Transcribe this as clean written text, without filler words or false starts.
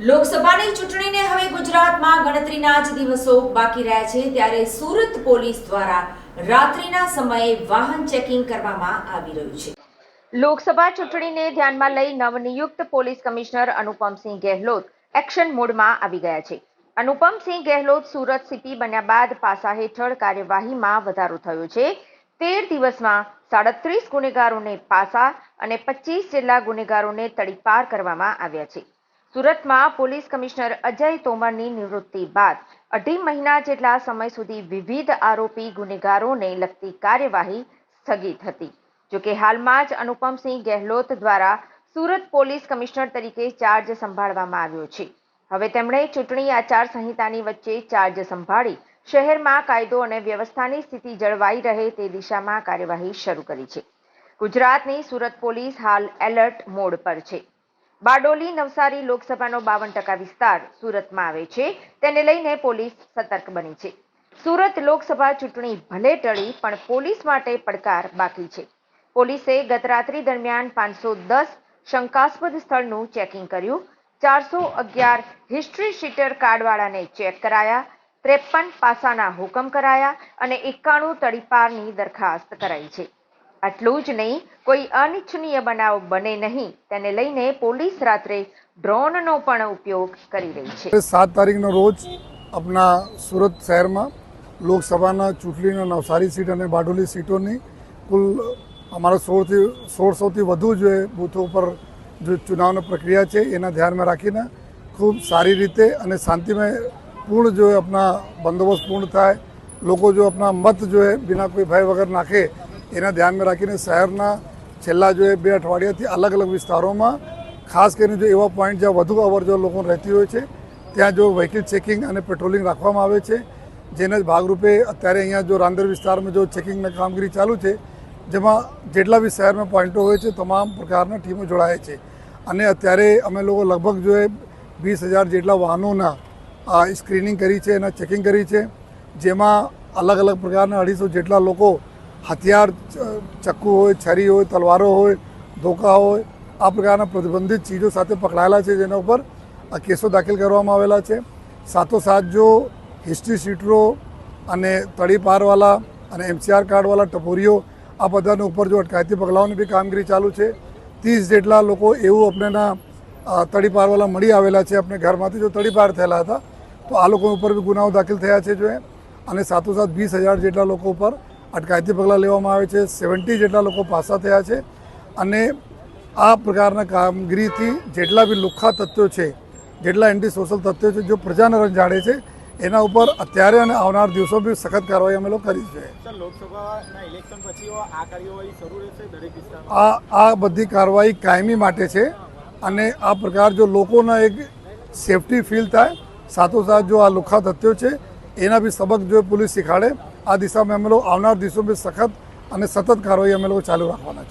લોકસભાની ચૂંટણીને હવે ગુજરાતમાં ગણતરીના જ દિવસો બાકી રહ્યા છે, ત્યારે સુરત પોલીસ દ્વારા રાત્રિના સમયે વાહન ચેકિંગ કરવામાં આવી રહ્યું છે। લોકસભા ચૂંટણીને ધ્યાનમાં લઈ નવનિયુક્ત police commissioner Anupamsinh Gehlot action મોડમાં આવી ગયા છે। અનુપમસિંહ ગેહલોત સુરત સીપી બન્યા બાદ પાસા હેઠળ કાર્યવાહીમાં વધારો થયો છે। 13 દિવસમાં 37 ગુનેગારોને પાસા અને 25 જેટલા ગુનેગારોને તડીપાર કરવામાં આવ્યા છે। સુરતમાં પોલીસ કમિશનર અજય તોમરની નિવૃત્તિ બાદ 2.5 મહિના જેટલા સમય સુધી વિવિધ આરોપી ગુનેગારોને લગતી કાર્યવાહી સ્થગિત હતી। જોકે હાલમાં જ અનુપમસિંહ ગેહલોત દ્વારા સુરત પોલીસ કમિશનર તરીકે ચાર્જ સંભાળવામાં આવ્યો છે। હવે તેમણે ચૂંટણી આચાર સંહિતાની વચ્ચે ચાર્જ સંભાળી શહેરમાં કાયદો અને વ્યવસ્થાની સ્થિતિ જળવાઈ રહે તે દિશામાં કાર્યવાહી શરૂ કરી છે। ગુજરાતની સુરત પોલીસ હાલ એલર્ટ મોડ પર છે। બારડોલી નવસારી લોકસભાનો 52% વિસ્તાર સુરતમાં આવે છે, તેને લઈને પોલીસ સતર્ક બની છે। સુરત લોકસભા ચૂંટણી ભલે ટળી પણ પોલીસ માટે પડકાર બાકી છે। પોલીસે ગત રાત્રિ દરમિયાન 510 શંકાસ્પદ સ્થળનું ચેકિંગ કર્યું, 411 હિસ્ટ્રી શીટર કાર્ડવાળાને ચેક કરાયા, 53 પાસાના હુકમ કરાયા અને 91 તડીપારની દરખાસ્ત કરાઈ છે। આટલું જ નહીં, કોઈ અનિચ્છનીય બનાવ બને નહીં તેને લઈને પોલીસ રાત્રે ડ્રોનનો પણ ઉપયોગ કરી રહી છે। 7 તારીખનો રોજ આપણા સુરત શહેરમાં લોકસભાના ચૂંટણીના નવસારી સીટ અને બારડોલી સીટોની કુલ અમારા 1600થી વધુ જે બૂથો પર जो चुनाव प्रक्रिया है एना ध्यान में राखी खूब सारी रीते અને शांतिमय पूर्ण जो है अपना बंदोबस्त पूर्ण थाय, लोग जो अपना मत जो है बिना कोई भय वगैरह नाखे एना ध्यान में राखी शहरना छेल्ला जो है 2 અઠવાડિયાથી अलग अलग विस्तारों में खास कर जो एवा पॉइंट ज्यादा વધુ अवर जो लोग रहती हो त्या जो व्हीकल चेकिंग और पेट्रोलिंग राखवामां आवे छे। जेना भागरूपे अत्यारे अहींया जो रांदेर विस्तार में जो चेकिंग कामगीरी चालू है, जेमां जेटला भी शहर में पॉइंटो होय छे तमाम प्रकारना टीमों जोड़ाय छे અને અત્યારે અમે લોકો લગભગ જો એ 20,000 જેટલા વાહનોના સ્ક્રીનિંગ કરી છે અને ચેકિંગ કરી છે, જેમાં અલગ અલગ પ્રકારના 250 જેટલા લોકો હથિયાર, ચક્કુ હોય, છરી હોય, તલવારો હોય, ધોકા હોય, આ પ્રકારના પ્રતિબંધિત ચીજો સાથે પકડાયેલા છે, જેના ઉપર કેસો દાખલ કરવામાં આવેલા છે। સાથોસાથ જો હિસ્ટ્રી શીટરો અને તડીપારવાળા અને MCR કાર્ડવાળા ટપોરીઓ આ બધાના ઉપર જો અટકાયતી પગલાઓની બી કામગીરી ચાલુ છે। 30 જેટલા લોકો એવું આપણેના તડીપારવાળા મળી આવેલા છે, આપણે ઘરમાંથી જો તડીપાર થયેલા હતા તો આ લોકો ઉપર બી ગુનાઓ દાખલ થયા છે જો અને સાથોસાથ 20,000 જેટલા લોકો ઉપર અટકાયતી પગલાં લેવામાં આવે છે। 70 જેટલા લોકો પાસા થયા છે અને આ પ્રકારના કામગીરીથી જેટલા બી લુખ્ખા તત્વો છે, જેટલા એન્ટી સોશિયલ તત્વો છે, જો પ્રજાને રંજાડે છે એના ઉપર અત્યારે અને આવનાર દિવસો બી સખત કાર્યવાહી અમે લોકો કરી છે। આ બધી કાર્યવાહી કાયમી માટે છે અને આ પ્રકાર જો લોકોના એક સેફટી ફીલ થાય, સાથોસાથ જો આ લુખ્ખા તત્વો છે એના બી સબક જો પોલીસ શીખાડે, આ દિશામાં અમે લોકો આવનાર દિવસો બી સખત અને સતત કાર્યવાહી અમે લોકો ચાલુ રાખવાના છે।